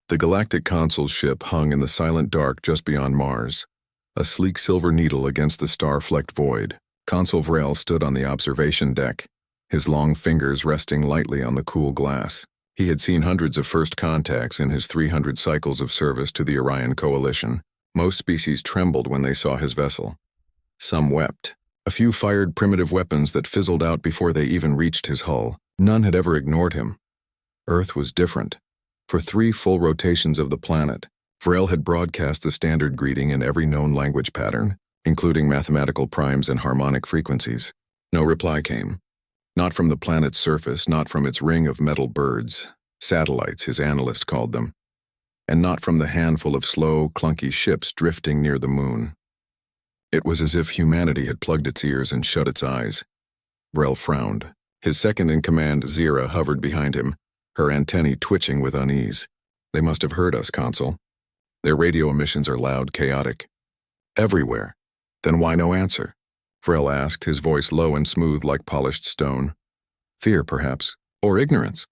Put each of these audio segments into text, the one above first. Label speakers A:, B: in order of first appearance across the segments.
A: The Galactic Consul's ship hung in the silent dark just beyond Mars, a sleek silver needle against the star-flecked void. Consul Vrel stood on the observation deck, his long fingers resting lightly on the cool glass. He had seen hundreds of first contacts in his 300 cycles of service to the Orion Coalition. Most species trembled when they saw his vessel. Some wept. A few fired primitive weapons that fizzled out before they even reached his hull. None had ever ignored him. Earth was different. For 3 full rotations of the planet, Vrel had broadcast the standard greeting in every known language pattern, including mathematical primes and harmonic frequencies. No reply came. Not from the planet's surface, not from its ring of metal birds, satellites his analyst called them, and not from the handful of slow, clunky ships drifting near the moon. It was as if humanity had plugged its ears and shut its eyes. Vrel frowned. His second-in-command, Zira, hovered behind him, her antennae twitching with unease. They must have heard us, Consul. Their radio emissions are loud, chaotic. Everywhere. Then why no answer? Vrel asked, his voice low and smooth like polished stone. Fear, perhaps. Or ignorance.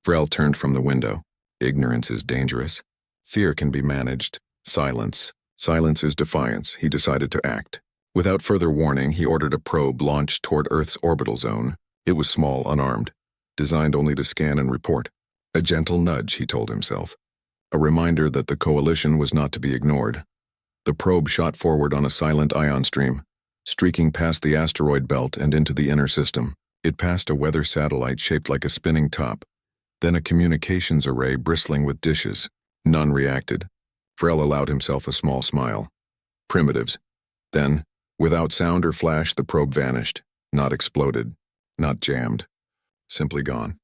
A: Vrel turned from the window. Ignorance is dangerous. Fear can be managed. Silence. Silence is defiance. He decided to act. Without further warning, he ordered a probe launched toward Earth's orbital zone. It was small, unarmed, designed only to scan and report. A gentle nudge, he told himself. A reminder that the coalition was not to be ignored. The probe shot forward on a silent ion stream, streaking past the asteroid belt and into the inner system. It passed a weather satellite shaped like a spinning top, then a communications array bristling with dishes. None reacted. Vrel allowed himself a small smile. Primitives. Then, without sound or flash, the probe vanished. Not exploded. Not jammed. Simply gone.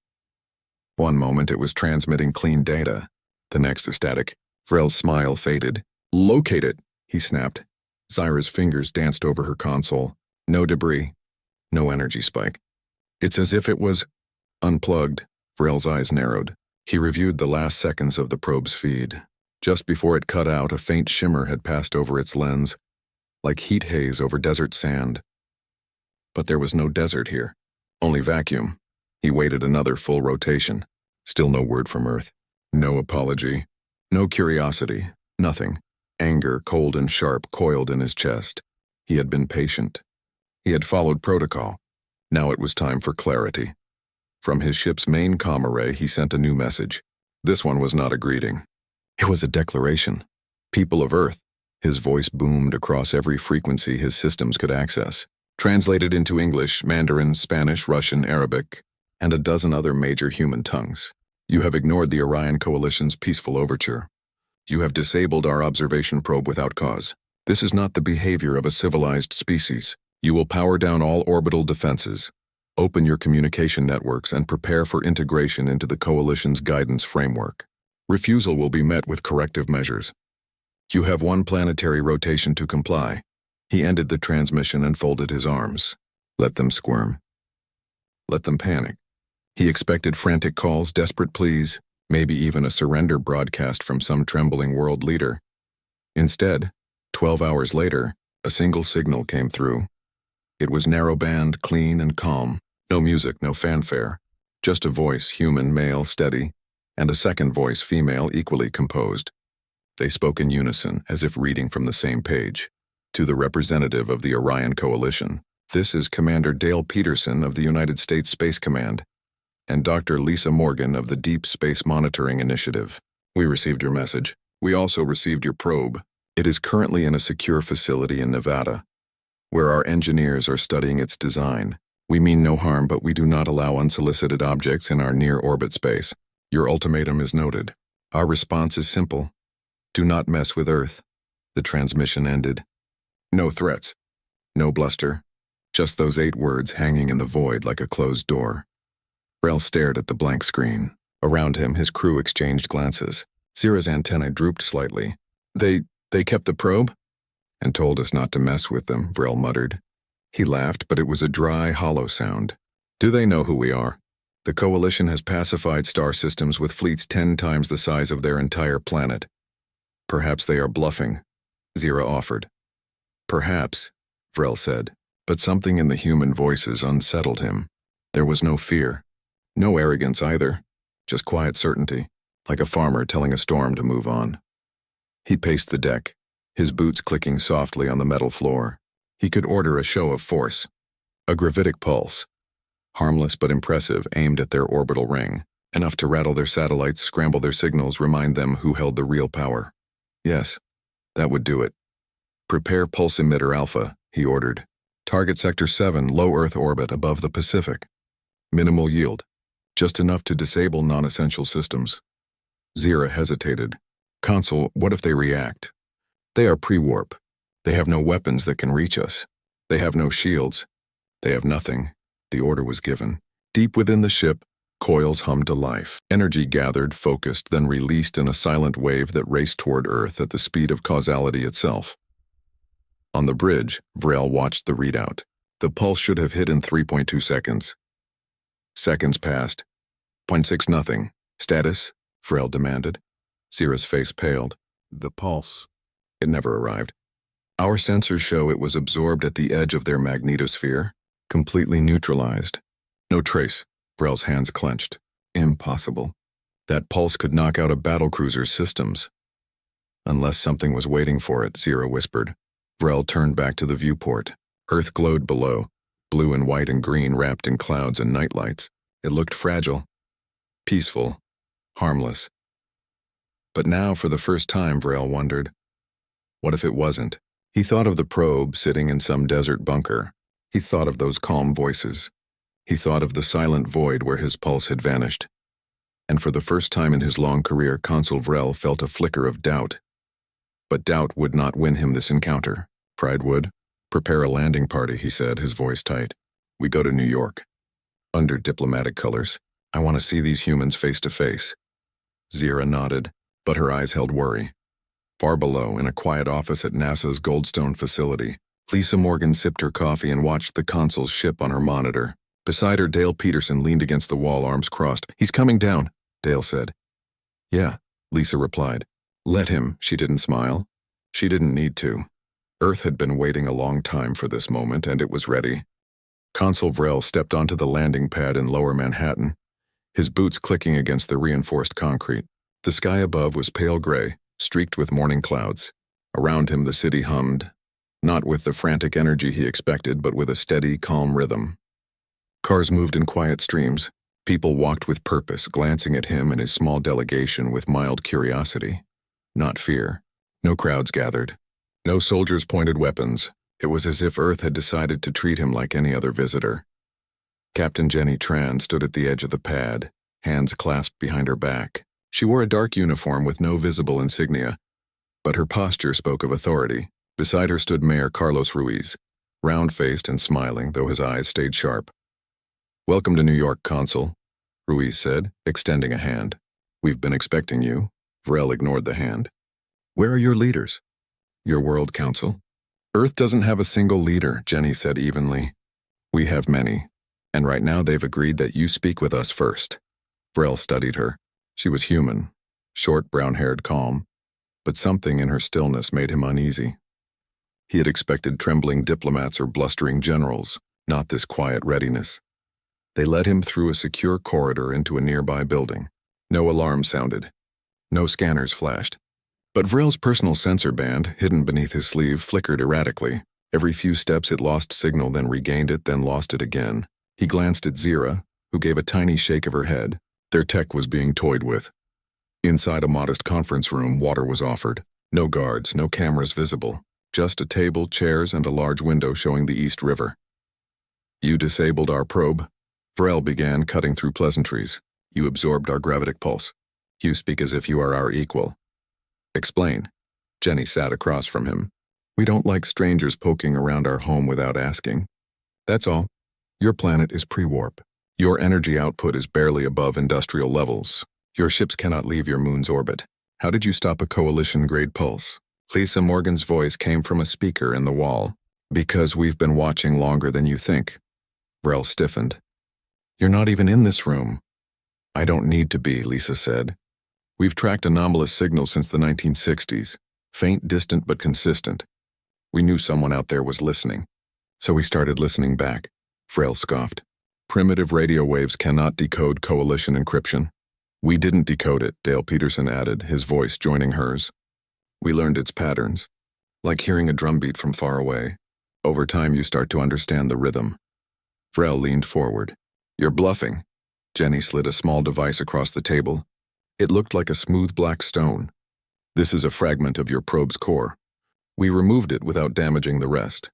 A: One moment it was transmitting clean data. The next a static. Vrel's smile faded. Locate it, he snapped. Zira's fingers danced over her console. No debris. No energy spike. It's as if it was unplugged. Vrel's eyes narrowed. He reviewed the last seconds of the probe's feed. Just before it cut out, a faint shimmer had passed over its lens, like heat haze over desert sand. But there was no desert here. Only vacuum. He waited another full rotation. Still no word from Earth. No apology. No curiosity. Nothing. Anger, cold and sharp, coiled in his chest. He had been patient. He had followed protocol. Now it was time for clarity. From his ship's main comm array, he sent a new message. This one was not a greeting. It was a declaration. People of Earth. His voice boomed across every frequency his systems could access. Translated into English, Mandarin, Spanish, Russian, Arabic, and a dozen other major human tongues. You have ignored the Orion Coalition's peaceful overture. You have disabled our observation probe without cause. This is not the behavior of a civilized species. You will power down all orbital defenses, open your communication networks, and prepare for integration into the Coalition's guidance framework. Refusal will be met with corrective measures. You have 1 planetary rotation to comply. He ended the transmission and folded his arms. Let them squirm. Let them panic. He expected frantic calls, desperate pleas, maybe even a surrender broadcast from some trembling world leader. Instead, 12 hours later, a single signal came through. It was narrowband, clean and calm. No music, no fanfare. Just a voice, human, male, steady, and a second voice, female, equally composed. They spoke in unison, as if reading from the same page. To the representative of the Orion Coalition, this is Commander Dale Peterson of the United States Space Command, and Dr. Lisa Morgan of the Deep Space Monitoring Initiative. We received your message. We also received your probe. It is currently in a secure facility in Nevada, where our engineers are studying its design. We mean no harm, but we do not allow unsolicited objects in our near-orbit space. Your ultimatum is noted. Our response is simple. Do not mess with Earth. The transmission ended. No threats. No bluster. Just those 8 words hanging in the void like a closed door. Vrel stared at the blank screen. Around him, his crew exchanged glances. Zira's antennae drooped slightly. They kept the probe? And told us not to mess with them, Vrel muttered. He laughed, but it was a dry, hollow sound. Do they know who we are? The Coalition has pacified star systems with fleets 10 times the size of their entire planet. Perhaps they are bluffing, Zira offered. Perhaps, Vrel said, but something in the human voices unsettled him. There was no fear. No arrogance either, just quiet certainty. like a farmer telling a storm to move on. He paced the deck, his boots clicking softly on the metal floor. He could order a show of force. A gravitic pulse, harmless but impressive, aimed at their orbital ring, enough to rattle their satellites, scramble their signals, remind them who held the real power. Yes, that would do it. Prepare pulse emitter Alpha, he ordered. Target Sector 7, low Earth orbit above the Pacific. Minimal yield, just enough to disable non-essential systems. Zira hesitated. Consul, what if they react? They are pre-warp. They have no weapons that can reach us. They have no shields. They have nothing. The order was given. Deep within the ship, coils hummed to life. Energy gathered, focused, then released in a silent wave that raced toward Earth at the speed of causality itself. On the bridge, Vrel watched the readout. The pulse should have hit in 3.2 seconds. Seconds passed. 0.6 nothing. Status? Vrel demanded. Zira's face paled. The pulse. It never arrived. Our sensors show it was absorbed at the edge of their magnetosphere, completely neutralized. No trace. Vrel's hands clenched. Impossible. That pulse could knock out a battlecruiser's systems. Unless something was waiting for it, Zira whispered. Vrel turned back to the viewport. Earth glowed below, blue and white and green wrapped in clouds and nightlights. It looked fragile, peaceful, harmless. But now, for the first time, Vrel wondered, what if it wasn't? He thought of the probe sitting in some desert bunker. He thought of those calm voices. He thought of the silent void where his pulse had vanished. And for the first time in his long career, Consul Vrel felt a flicker of doubt. But doubt would not win him this encounter. Pride would. Prepare a landing party, he said, his voice tight. We go to New York. Under diplomatic colors. I want to see these humans face to face. Zira nodded, but her eyes held worry. Far below, in a quiet office at NASA's Goldstone facility, Lisa Morgan sipped her coffee and watched the consul's ship on her monitor. Beside her, Dale Peterson leaned against the wall, arms crossed. He's coming down, Dale said. Yeah, Lisa replied. Let him, she didn't smile. She didn't need to. Earth had been waiting a long time for this moment, and it was ready. Consul Vrel stepped onto the landing pad in lower Manhattan, his boots clicking against the reinforced concrete. The sky above was pale gray, streaked with morning clouds. Around him the city hummed, not with the frantic energy he expected, but with a steady, calm rhythm. Cars moved in quiet streams. People walked with purpose, glancing at him and his small delegation with mild curiosity, not fear. No crowds gathered. No soldiers pointed weapons. It was as if Earth had decided to treat him like any other visitor. Captain Jenny Tran stood at the edge of the pad, hands clasped behind her back. She wore a dark uniform with no visible insignia, but her posture spoke of authority. Beside her stood Mayor Carlos Ruiz, round-faced and smiling, though his eyes stayed sharp. Welcome to New York, Consul, Ruiz said, extending a hand. We've been expecting you. Vrel ignored the hand. Where are your leaders? Your World Council? Earth doesn't have a single leader, Jenny said evenly. We have many, and right now they've agreed that you speak with us first. Vrel studied her. She was human, short, brown-haired, calm, but something in her stillness made him uneasy. He had expected trembling diplomats or blustering generals, not this quiet readiness. They led him through a secure corridor into a nearby building. No alarm sounded. No scanners flashed. But Vrel's personal sensor band, hidden beneath his sleeve, flickered erratically. Every few steps it lost signal, then regained it, then lost it again. He glanced at Zira, who gave a tiny shake of her head. Their tech was being toyed with. Inside a modest conference room, water was offered. No guards, no cameras visible. Just a table, chairs, and a large window showing the East River. You disabled our probe. Vrel began, cutting through pleasantries. You absorbed our gravitic pulse. You speak as if you are our equal. Explain. Jenny sat across from him. We don't like strangers poking around our home without asking. That's all. Your planet is pre-warp. Your energy output is barely above industrial levels. Your ships cannot leave your moon's orbit. How did you stop a coalition-grade pulse? Lisa Morgan's voice came from a speaker in the wall. Because we've been watching longer than you think. Vrel stiffened. You're not even in this room. I don't need to be, Lisa said. We've tracked anomalous signals since the 1960s. Faint, distant, but consistent. We knew someone out there was listening. So we started listening back. Vrel scoffed. Primitive radio waves cannot decode coalition encryption. We didn't decode it, Dale Peterson added, his voice joining hers. We learned its patterns, like hearing a drumbeat from far away. Over time you start to understand the rhythm. Vrel leaned forward. You're bluffing. Jenny slid a small device across the table. It looked like a smooth black stone. This is a fragment of your probe's core. We removed it without damaging the rest.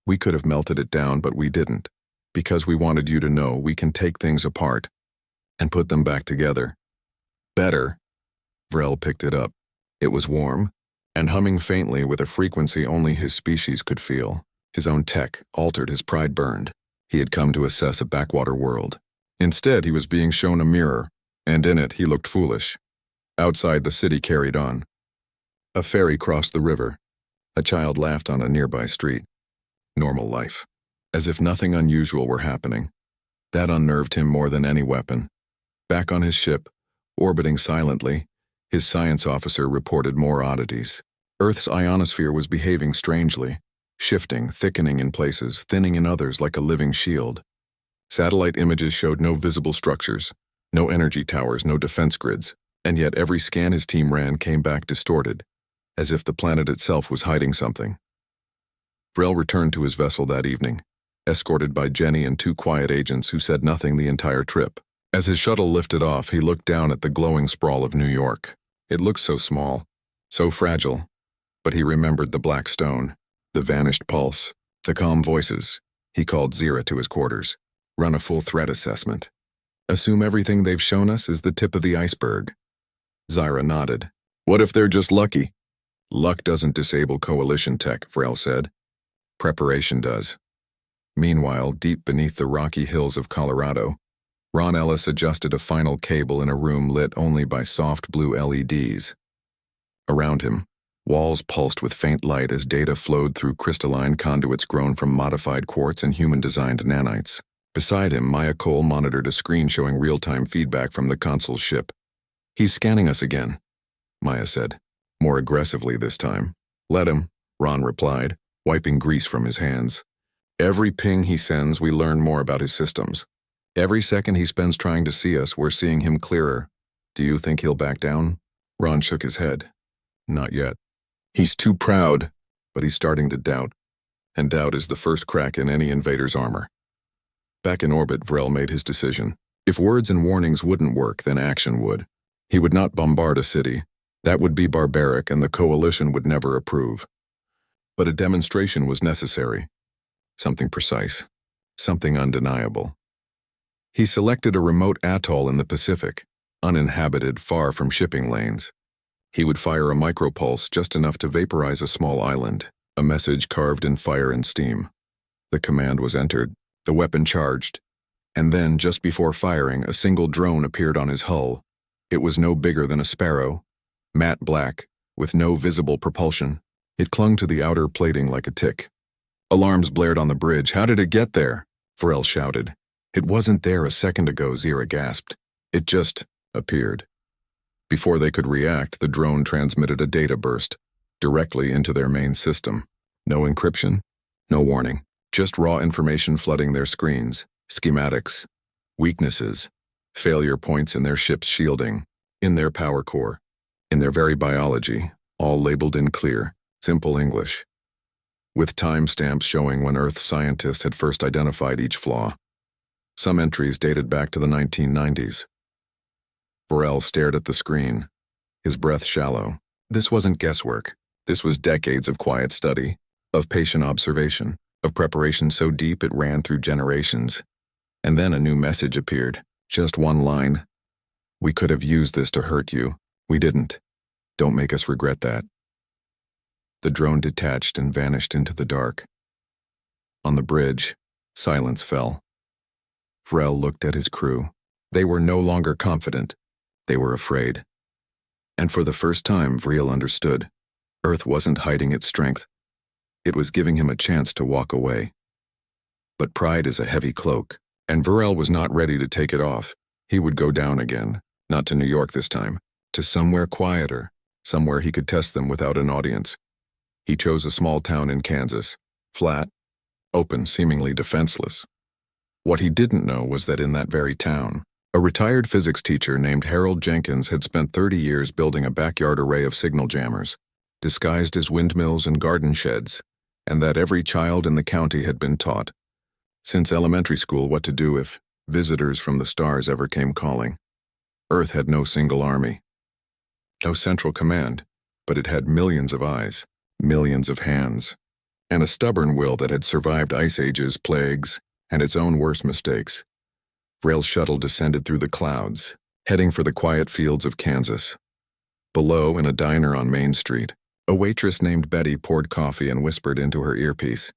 A: We could have melted it down, but we didn't, because we wanted you to know we can take things apart and put them back together. Better. Vrel picked it up. It was warm and humming faintly with a frequency only his species could feel. His own tech, altered, his pride burned. He had come to assess a backwater world. Instead, he was being shown a mirror, and in it he looked foolish. Outside, the city carried on. A ferry crossed the river. A child laughed on a nearby street. Normal life. As if nothing unusual were happening. That unnerved him more than any weapon. Back on his ship, orbiting silently, his science officer reported more oddities. Earth's ionosphere was behaving strangely, shifting, thickening in places, thinning in others like a living shield. Satellite images showed no visible structures, no energy towers, no defense grids, and yet every scan his team ran came back distorted, as if the planet itself was hiding something. Vrel returned to his vessel that evening, escorted by Jenny and 2 quiet agents who said nothing the entire trip. As his shuttle lifted off, he looked down at the glowing sprawl of New York. It looked so small, so fragile, but he remembered the black stone, the vanished pulse, the calm voices. He called Zira to his quarters. Run a full threat assessment. Assume everything they've shown us is the tip of the iceberg. Zira nodded. What if they're just lucky? Luck doesn't disable coalition tech, Vrel said. Preparation does. Meanwhile, deep beneath the rocky hills of Colorado, Ron Ellis adjusted a final cable in a room lit only by soft blue LEDs. Around him, walls pulsed with faint light as data flowed through crystalline conduits grown from modified quartz and human-designed nanites. Beside him, Maya Cole monitored a screen showing real-time feedback from the consul's ship. He's scanning us again, Maya said, more aggressively this time. Let him, Ron replied, wiping grease from his hands. Every ping he sends, we learn more about his systems. Every second he spends trying to see us, we're seeing him clearer. Do you think he'll back down? Ron shook his head. Not yet. He's too proud, but he's starting to doubt. And doubt is the first crack in any invader's armor. Back in orbit, Vrel made his decision. If words and warnings wouldn't work, then action would. He would not bombard a city. That would be barbaric, and the coalition would never approve. But a demonstration was necessary. Something precise. Something undeniable. He selected a remote atoll in the Pacific, uninhabited, far from shipping lanes. He would fire a micropulse just enough to vaporize a small island, a message carved in fire and steam. The command was entered, the weapon charged, and then, just before firing, a single drone appeared on his hull. It was no bigger than a sparrow, matte black, with no visible propulsion. It clung to the outer plating like a tick. Alarms blared on the bridge. How did it get there? Vrel shouted. It wasn't there a second ago, Zira gasped. It just appeared. Before they could react, the drone transmitted a data burst directly into their main system. No encryption, no warning, just raw information flooding their screens, schematics, weaknesses, failure points in their ship's shielding, in their power core, in their very biology, all labeled in clear, simple English, with timestamps showing when Earth scientists had first identified each flaw. Some entries dated back to the 1990s. Vrel stared at the screen, his breath shallow. This wasn't guesswork. This was decades of quiet study, of patient observation, of preparation so deep it ran through generations. And then a new message appeared, just one line. We could have used this to hurt you. We didn't. Don't make us regret that. The drone detached and vanished into the dark. On the bridge, silence fell. Vrel looked at his crew. They were no longer confident. They were afraid. And for the first time, Vrel understood. Earth wasn't hiding its strength. It was giving him a chance to walk away. But pride is a heavy cloak, and Vrel was not ready to take it off. He would go down again, not to New York this time, to somewhere quieter, somewhere he could test them without an audience. He chose a small town in Kansas, flat, open, seemingly defenseless. What he didn't know was that in that very town, A retired physics teacher named Harold Jenkins had spent 30 years building a backyard array of signal jammers, disguised as windmills and garden sheds, and that every child in the county had been taught, since elementary school, what to do if visitors from the stars ever came calling. Earth had no single army, no central command, but it had millions of eyes, millions of hands, and a stubborn will that had survived ice ages, plagues, and its own worst mistakes. Rail's shuttle descended through the clouds, heading for the quiet fields of Kansas. Below, in a diner on Main Street, a waitress named Betty poured coffee and whispered into her earpiece,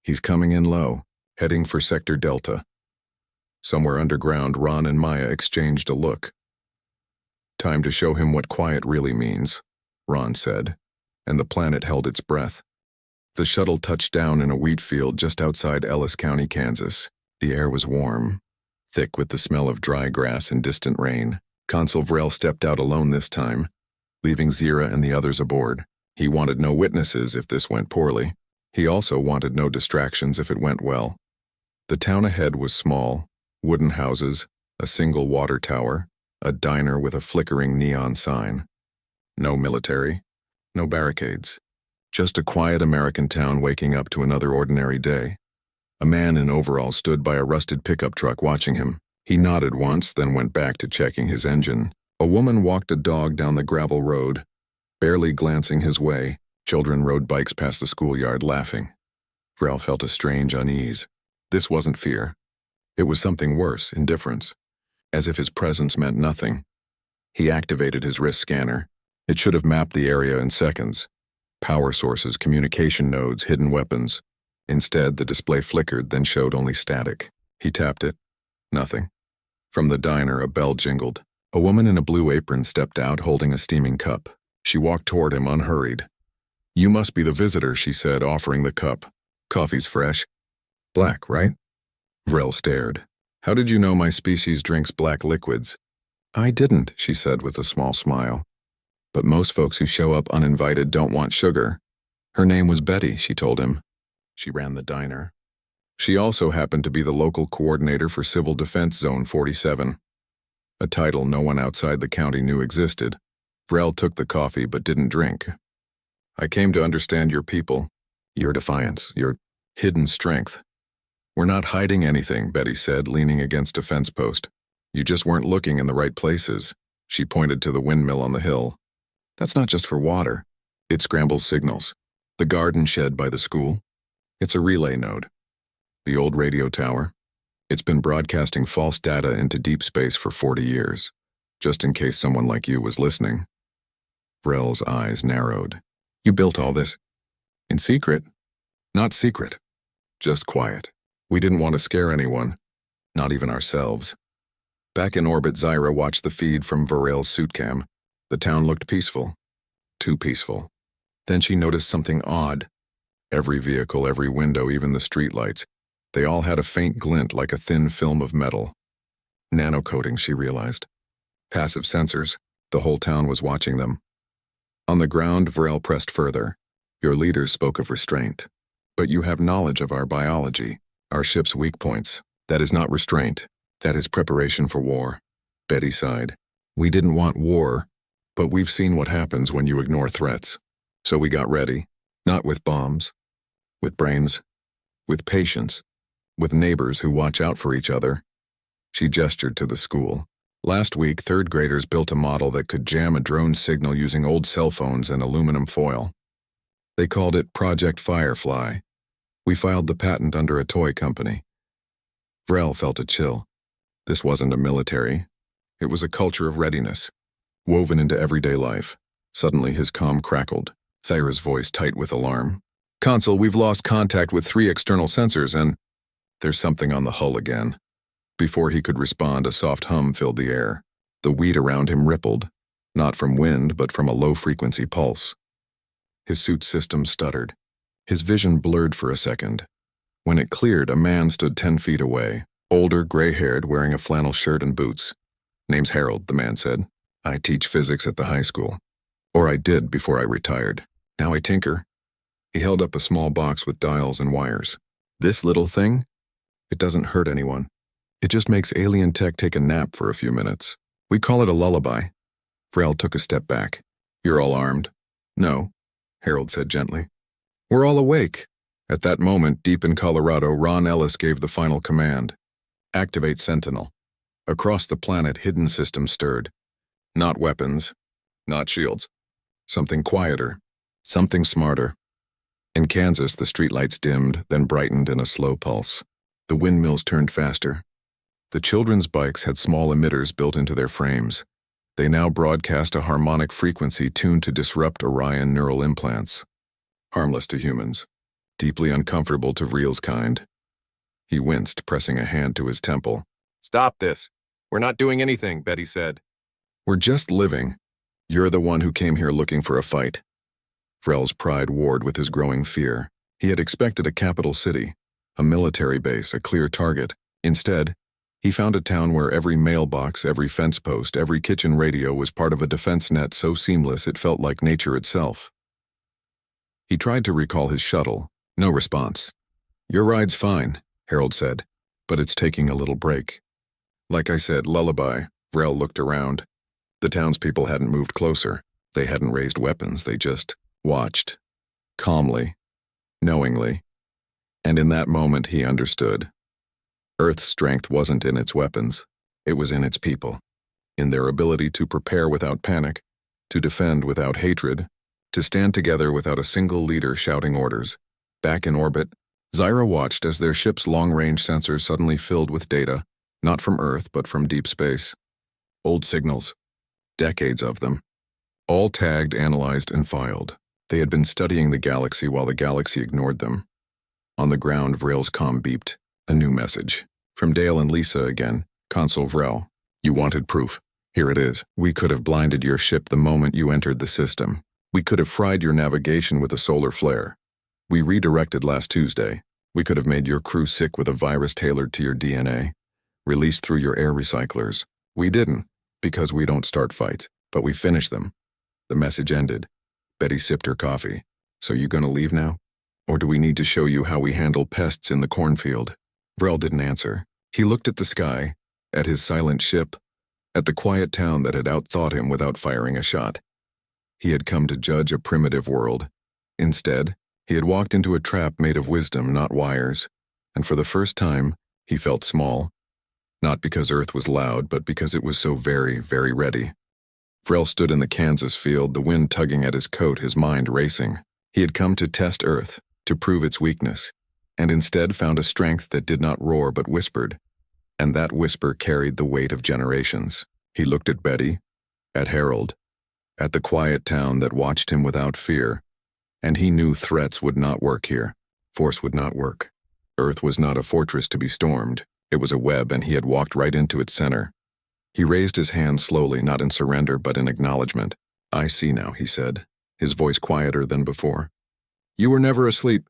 A: "He's coming in low, heading for Sector Delta." Somewhere underground, Ron and Maya exchanged a look. "Time to show him what quiet really means," Ron said, and the planet held its breath. The shuttle touched down in a wheat field just outside Ellis County, Kansas. The air was warm, thick with the smell of dry grass and distant rain. Consul Vrel stepped out alone this time, leaving Zira and the others aboard. He wanted no witnesses if this went poorly. He also wanted no distractions if it went well. The town ahead was small, wooden houses, a single water tower, a diner with a flickering neon sign. No military, no barricades. Just a quiet American town waking up to another ordinary day. A man in overalls stood by a rusted pickup truck watching him. He nodded once, then went back to checking his engine. A woman walked a dog down the gravel road, barely glancing his way. Children rode bikes past the schoolyard laughing. Vrel felt a strange unease. This wasn't fear. It was something worse, indifference. As if his presence meant nothing. He activated his wrist scanner. It should have mapped the area in seconds. Power sources, communication nodes, hidden weapons. Instead, the display flickered, then showed only static. He tapped it. Nothing. From the diner, a bell jingled. A woman in a blue apron stepped out, holding a steaming cup. She walked toward him, unhurried. "You must be the visitor," she said, offering the cup. "Coffee's fresh." "Black, right?" Vrel stared. "How did you know my species drinks black liquids?" "I didn't," she said with a small smile. "But most folks who show up uninvited don't want sugar." Her name was Betty, she told him. She ran the diner. She also happened to be the local coordinator for Civil Defense Zone 47, a title no one outside the county knew existed. Vrel took the coffee but didn't drink. "I came to understand your people, your defiance, your hidden strength." "We're not hiding anything," Betty said, leaning against a fence post. "You just weren't looking in the right places." She pointed to the windmill on the hill. "That's not just for water. It scrambles signals. The garden shed by the school. It's a relay node. The old radio tower. It's been broadcasting false data into deep space for 40 years, just in case someone like you was listening." Vrel's eyes narrowed. "You built all this in secret?" "Not secret. Just quiet. We didn't want to scare anyone, not even ourselves." Back in orbit, Zyra watched the feed from Vrel's suit cam. The town looked peaceful. Too peaceful. Then she noticed something odd. Every vehicle, every window, even the streetlights, they all had a faint glint like a thin film of metal. Nanocoating, she realized. Passive sensors. The whole town was watching them. On the ground, Vrel pressed further. "Your leaders spoke of restraint. But you have knowledge of our biology, our ship's weak points. That is not restraint. That is preparation for war." Betty sighed. "We didn't want war, but we've seen what happens when you ignore threats. So we got ready. Not with bombs. With brains. With patience. With neighbors who watch out for each other." She gestured to the school. "Last week, third graders built a model that could jam a drone signal using old cell phones and aluminum foil. They called it Project Firefly. We filed the patent under a toy company." Vrel felt a chill. This wasn't a military. It was a culture of readiness, woven into everyday life. Suddenly his comm crackled, Zyra's voice tight with alarm. "Consul, we've lost contact with 3 external sensors and—" "There's something on the hull again." Before he could respond, a soft hum filled the air. The wheat around him rippled, not from wind but from a low-frequency pulse. His suit system stuttered. His vision blurred for a second. When it cleared, a man stood 10 feet away, older, gray-haired, wearing a flannel shirt and boots. "Name's Harold," the man said. "I teach physics at the high school. Or I did before I retired. Now I tinker." He held up a small box with dials and wires. "This little thing? It doesn't hurt anyone. It just makes alien tech take a nap for a few minutes. We call it a lullaby. Vrel took a step back. You're all armed? No, Harold said gently. We're all awake. At that moment, deep in Colorado, Ron Ellis gave the final command. Activate Sentinel. Across the planet, hidden systems stirred. Not weapons, not shields. Something quieter, something smarter. In Kansas, the streetlights dimmed, then brightened in a slow pulse. The windmills turned faster. The children's bikes had small emitters built into their frames. They now broadcast a harmonic frequency tuned to disrupt Orion neural implants. Harmless to humans, deeply uncomfortable to Vreel's kind. He winced, pressing a hand to his temple. Stop this. We're not doing anything, Betty said. We're just living. You're the one who came here looking for a fight. Vrel's pride warred with his growing fear. He had expected a capital city, a military base, a clear target. Instead, he found a town where every mailbox, every fence post, every kitchen radio was part of a defense net so seamless it felt like nature itself. He tried to recall his shuttle. No response. Your ride's fine, Harold said, but it's taking a little break. Like I said, lullaby. Vrel looked around. The townspeople hadn't moved closer. They hadn't raised weapons. They just watched. Calmly. Knowingly. And in that moment he understood. Earth's strength wasn't in its weapons. It was in its people. In their ability to prepare without panic, to defend without hatred, to stand together without a single leader shouting orders. Back in orbit, Zyra watched as their ship's long-range sensors suddenly filled with data, not from Earth but from deep space. Old signals. Decades of them. All tagged, analyzed, and filed. They had been studying the galaxy while the galaxy ignored them. On the ground, Vrel's comm beeped. A new message. From Dale and Lisa again. Consul Vrel. You wanted proof. Here it is. We could have blinded your ship the moment you entered the system. We could have fried your navigation with a solar flare. We redirected last Tuesday. We could have made your crew sick with a virus tailored to your DNA. Released through your air recyclers. We didn't, because we don't start fights, but we finish them. The message ended. Betty sipped her coffee. So you gonna leave now? Or do we need to show you how we handle pests in the cornfield? Vrel didn't answer. He looked at the sky, at his silent ship, at the quiet town that had outthought him without firing a shot. He had come to judge a primitive world. Instead, he had walked into a trap made of wisdom, not wires, and for the first time, he felt small. Not because Earth was loud, but because it was so very, very ready. Vrel stood in the Kansas field, the wind tugging at his coat, his mind racing. He had come to test Earth, to prove its weakness, and instead found a strength that did not roar but whispered, and that whisper carried the weight of generations. He looked at Betty, at Harold, at the quiet town that watched him without fear, and he knew threats would not work here. Force would not work. Earth was not a fortress to be stormed. It was a web, and he had walked right into its center. He raised his hand slowly, not in surrender but in acknowledgement. I see now, he said, his voice quieter than before. You were never asleep.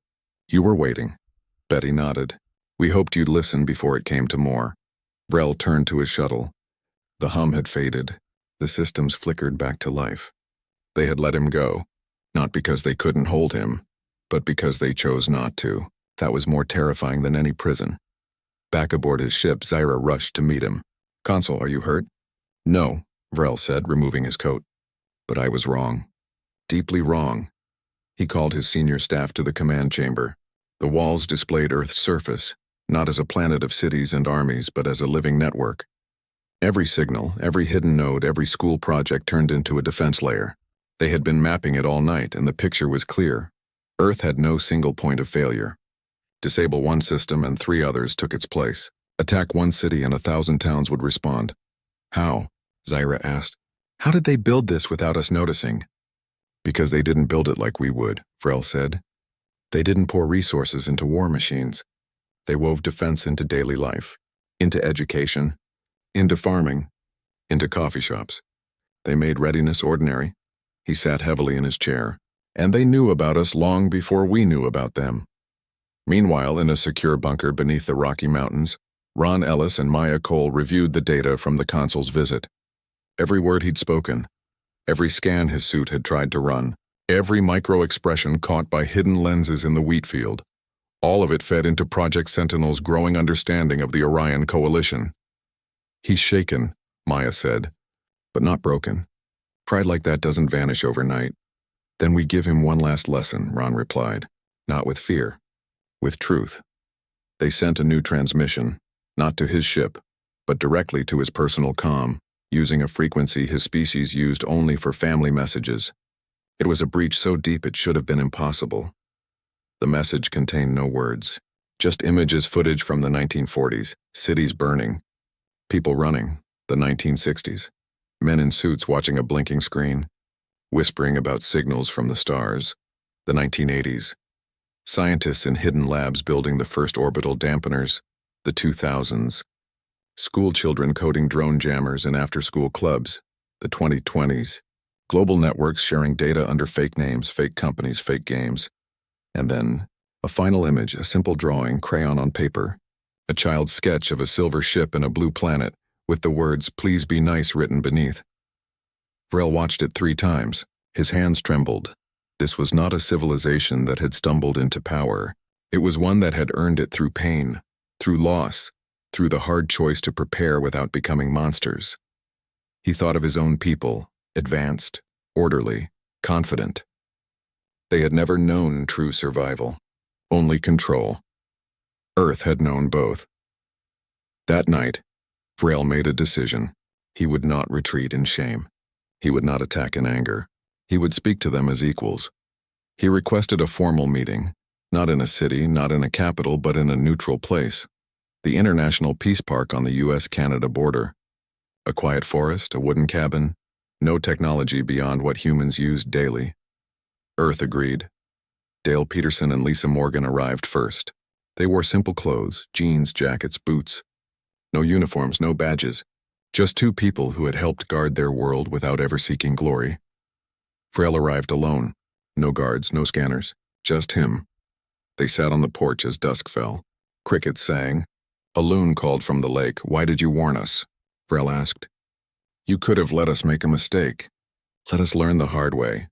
A: You were waiting. Betty nodded. We hoped you'd listen before it came to more. Vrel turned to his shuttle. The hum had faded. The systems flickered back to life. They had let him go, not because they couldn't hold him, but because they chose not to. That was more terrifying than any prison. Back aboard his ship, Zyra rushed to meet him. Consul, are you hurt? No, Vrel said, removing his coat. But I was wrong. Deeply wrong. He called his senior staff to the command chamber. The walls displayed Earth's surface, not as a planet of cities and armies, but as a living network. Every signal, every hidden node, every school project turned into a defense layer. They had been mapping it all night, and the picture was clear. Earth had no single point of failure. Disable one system and 3 others took its place. Attack one city and 1,000 towns would respond. How? Zyra asked. How did they build this without us noticing? Because they didn't build it like we would, Vrel said. They didn't pour resources into war machines. They wove defense into daily life, into education, into farming, into coffee shops. They made readiness ordinary. He sat heavily in his chair. And they knew about us long before we knew about them. Meanwhile, in a secure bunker beneath the Rocky Mountains, Ron Ellis and Maya Cole reviewed the data from the consul's visit. Every word he'd spoken, every scan his suit had tried to run, every micro-expression caught by hidden lenses in the wheat field, All of it fed into Project Sentinel's growing understanding of the Orion Coalition. He's shaken, Maya said, but not broken. Pride like that doesn't vanish overnight. Then we give him one last lesson, Ron replied. Not with fear, with truth. They sent a new transmission, not to his ship, but directly to his personal comm, using a frequency his species used only for family messages. It was a breach so deep it should have been impossible. The message contained no words, just images footage from the 1940s, cities burning, people running, the 1960s, men in suits watching a blinking screen, whispering about signals from the stars, the 1980s, scientists in hidden labs building the first orbital dampeners, the 2000s, school children coding drone jammers in after-school clubs, the 2020s, global networks sharing data under fake names, fake companies, fake games, and then a final image, a simple drawing, crayon on paper, a child's sketch of a silver ship and a blue planet with the words, "Please be nice," written beneath. Vrel watched it 3 times. His hands trembled. This was not a civilization that had stumbled into power. It was one that had earned it through pain, through loss, through the hard choice to prepare without becoming monsters. He thought of his own people, advanced, orderly, confident. They had never known true survival, only control. Earth had known both. That night, Vrel made a decision. He would not retreat in shame. He would not attack in anger. He would speak to them as equals. He requested a formal meeting, not in a city, not in a capital, but in a neutral place. The International Peace Park on the US-Canada border. A quiet forest, a wooden cabin, no technology beyond what humans used daily. Earth agreed. Dale Peterson and Lisa Morgan arrived first. They wore simple clothes, jeans, jackets, boots. No uniforms, no badges. Just 2 people who had helped guard their world without ever seeking glory. Vrel arrived alone. No guards, no scanners. Just him. They sat on the porch as dusk fell. Crickets sang. A loon called from the lake. "Why did you warn us?" Vrel asked. "You could have let us make a mistake. Let us learn the hard way."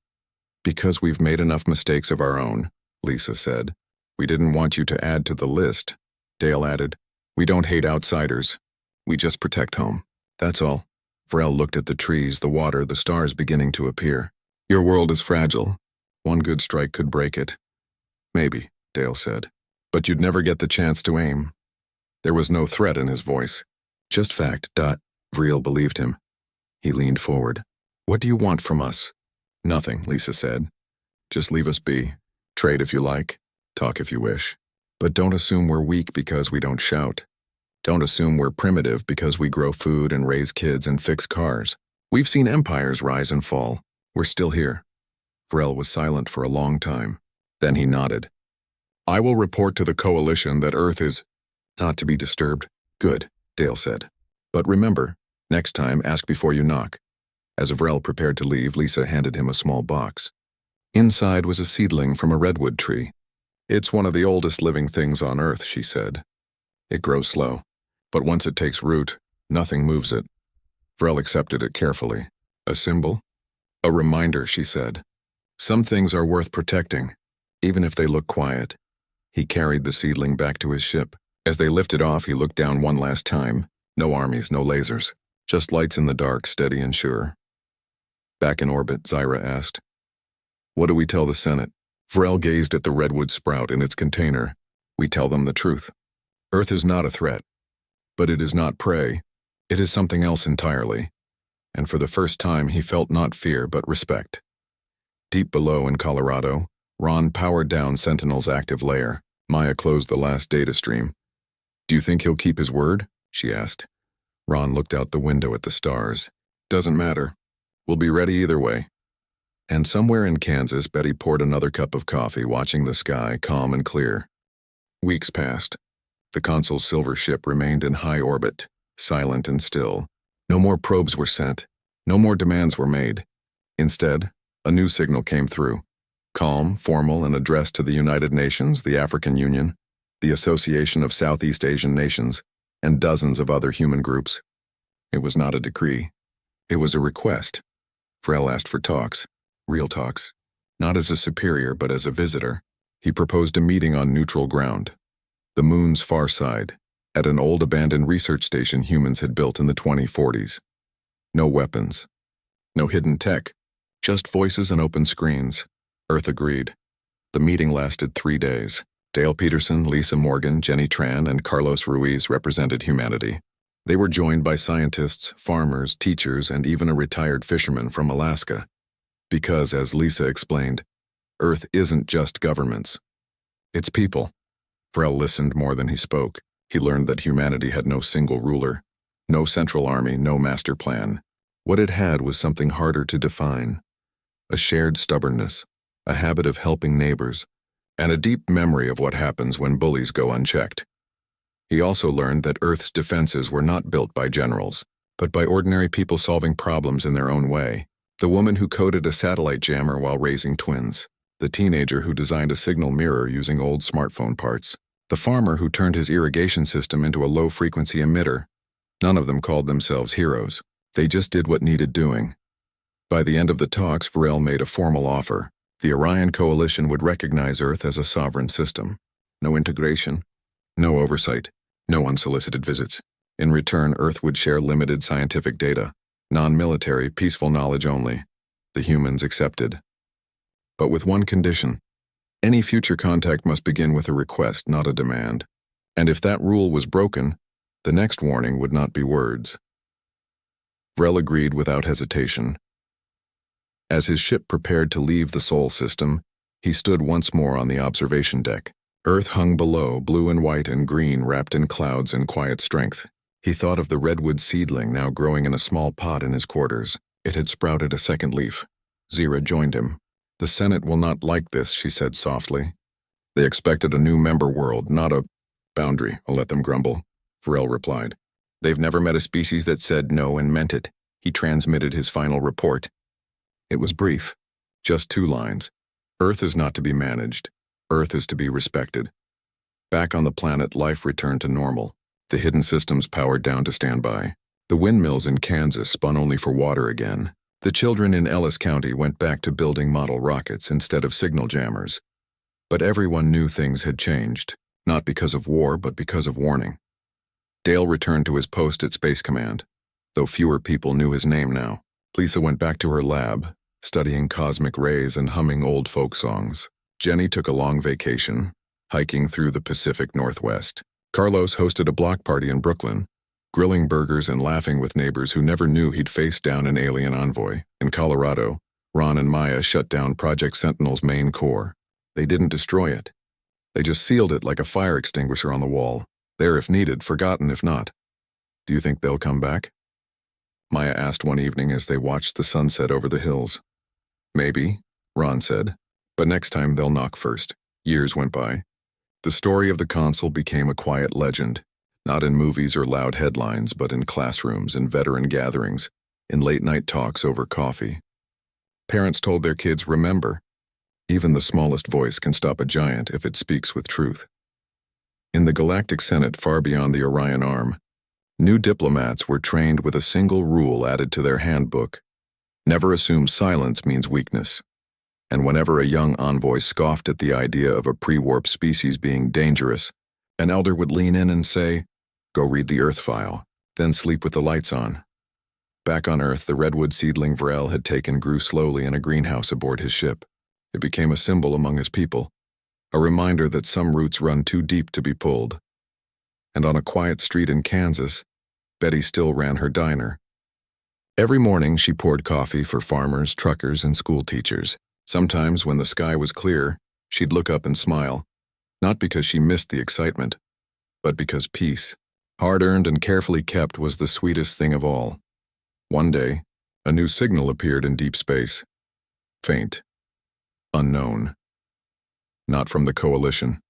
A: "Because we've made enough mistakes of our own," Lisa said. "We didn't want you to add to the list." Dale added, "We don't hate outsiders. We just protect home. That's all." Vrel looked at the trees, the water, the stars beginning to appear. "Your world is fragile. One good strike could break it." "Maybe," Dale said. "But you'd never get the chance to aim." There was no threat in his voice. Just fact. Vrel believed him. He leaned forward. "What do you want from us?" "Nothing," Lisa said. "Just leave us be. Trade if you like. Talk if you wish. But don't assume we're weak because we don't shout. Don't assume we're primitive because we grow food and raise kids and fix cars. We've seen empires rise and fall. We're still here." Vrel was silent for a long time. Then he nodded. "I will report to the Coalition that Earth is not to be disturbed." "Good," Dale said. "But remember, next time ask before you knock." As Vrel prepared to leave, Lisa handed him a small box. Inside was a seedling from a redwood tree. "It's one of the oldest living things on Earth," she said. "It grows slow, but once it takes root, nothing moves it." Vrel accepted it carefully. "A symbol?" "A reminder," she said. "Some things are worth protecting, even if they look quiet." He carried the seedling back to his ship. As they lifted off, he looked down one last time. No armies, no lasers. Just lights in the dark, steady and sure. Back in orbit, Zyra asked, "What do we tell the Senate?" Vrel gazed at the redwood sprout in its container. "We tell them the truth. Earth is not a threat. But it is not prey. It is something else entirely." And for the first time, he felt not fear, but respect. Deep below in Colorado, Ron powered down Sentinel's active layer. Maya closed the last data stream. "Do you think he'll keep his word?" she asked. Ron looked out the window at the stars. "Doesn't matter. We'll be ready either way." And somewhere in Kansas, Betty poured another cup of coffee, watching the sky, calm and clear. Weeks passed. The Consul's silver ship remained in high orbit, silent and still. No more probes were sent. No more demands were made. Instead, a new signal came through. Calm, formal, and addressed to the United Nations, the African Union, the Association of Southeast Asian Nations, and dozens of other human groups. It was not a decree. It was a request. Vrel asked for talks, real talks, not as a superior but as a visitor. He proposed a meeting on neutral ground, the moon's far side, at an old abandoned research station humans had built in the 2040s. No weapons, no hidden tech, just voices and open screens. Earth agreed. The meeting lasted 3 days. Dale Peterson, Lisa Morgan, Jenny Tran, and Carlos Ruiz represented humanity. They were joined by scientists, farmers, teachers, and even a retired fisherman from Alaska. Because, as Lisa explained, Earth isn't just governments. It's people. Vrel listened more than he spoke. He learned that humanity had no single ruler, no central army, no master plan. What it had was something harder to define. A shared stubbornness, a habit of helping neighbors, and a deep memory of what happens when bullies go unchecked. He also learned that Earth's defenses were not built by generals, but by ordinary people solving problems in their own way. The woman who coded a satellite jammer while raising twins, the teenager who designed a signal mirror using old smartphone parts, the farmer who turned his irrigation system into a low-frequency emitter. None of them called themselves heroes. They just did what needed doing. By the end of the talks, Vrel made a formal offer. The Orion Coalition would recognize Earth as a sovereign system. No integration, no oversight, no unsolicited visits. In return, Earth would share limited scientific data, non-military, peaceful knowledge only. The humans accepted. But with one condition. Any future contact must begin with a request, not a demand. And if that rule was broken, the next warning would not be words. Vrel agreed without hesitation. As his ship prepared to leave the Sol system, he stood once more on the observation deck. Earth hung below, blue and white and green wrapped in clouds and quiet strength. He thought of the redwood seedling now growing in a small pot in his quarters. It had sprouted a second leaf. Zira joined him. "The Senate will not like this," she said softly. "They expected a new member world, not a boundary. I'll let them grumble," Vrel replied. "They've never met a species that said no and meant it." He transmitted his final report. It was brief, just 2 lines. Earth is not to be managed. Earth is to be respected. Back on the planet, life returned to normal. The hidden systems powered down to standby. The windmills in Kansas spun only for water again. The children in Ellis County went back to building model rockets instead of signal jammers. But everyone knew things had changed, not because of war, but because of warning. Dale returned to his post at Space Command, though fewer people knew his name now. Lisa went back to her lab, studying cosmic rays and humming old folk songs. Jenny took a long vacation, hiking through the Pacific Northwest. Carlos hosted a block party in Brooklyn, grilling burgers and laughing with neighbors who never knew he'd faced down an alien envoy. In Colorado, Ron and Maya shut down Project Sentinel's main core. They didn't destroy it. They just sealed it like a fire extinguisher on the wall. There if needed, forgotten if not. "Do you think they'll come back?" Maya asked one evening as they watched the sunset over the hills. "Maybe," Ron said, "but next time they'll knock first." Years went by. The story of the Consul became a quiet legend, not in movies or loud headlines, but in classrooms, in veteran gatherings, in late-night talks over coffee. Parents told their kids, "Remember, even the smallest voice can stop a giant if it speaks with truth." In the Galactic Senate, far beyond the Orion Arm, new diplomats were trained with a single rule added to their handbook: never assume silence means weakness. And whenever a young envoy scoffed at the idea of a pre-warp species being dangerous, an elder would lean in and say, "Go read the Earth file, then sleep with the lights on." Back on Earth, the redwood seedling Vrel had taken grew slowly in a greenhouse aboard his ship. It became a symbol among his people, a reminder that some roots run too deep to be pulled. And on a quiet street in Kansas, Betty still ran her diner. Every morning she poured coffee for farmers, truckers, and school teachers. Sometimes, when the sky was clear, she'd look up and smile, not because she missed the excitement, but because peace, hard-earned and carefully kept, was the sweetest thing of all. One day, a new signal appeared in deep space. Faint. Unknown. Not from the Coalition.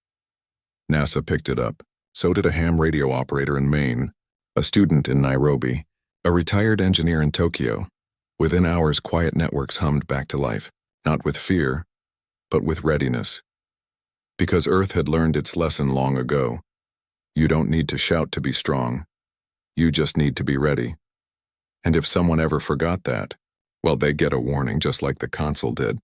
A: NASA picked it up. So did a ham radio operator in Maine, a student in Nairobi, a retired engineer in Tokyo. Within hours, quiet networks hummed back to life, not with fear, but with readiness. Because Earth had learned its lesson long ago. You don't need to shout to be strong. You just need to be ready. And if someone ever forgot that, well, they get a warning just like the Consul did.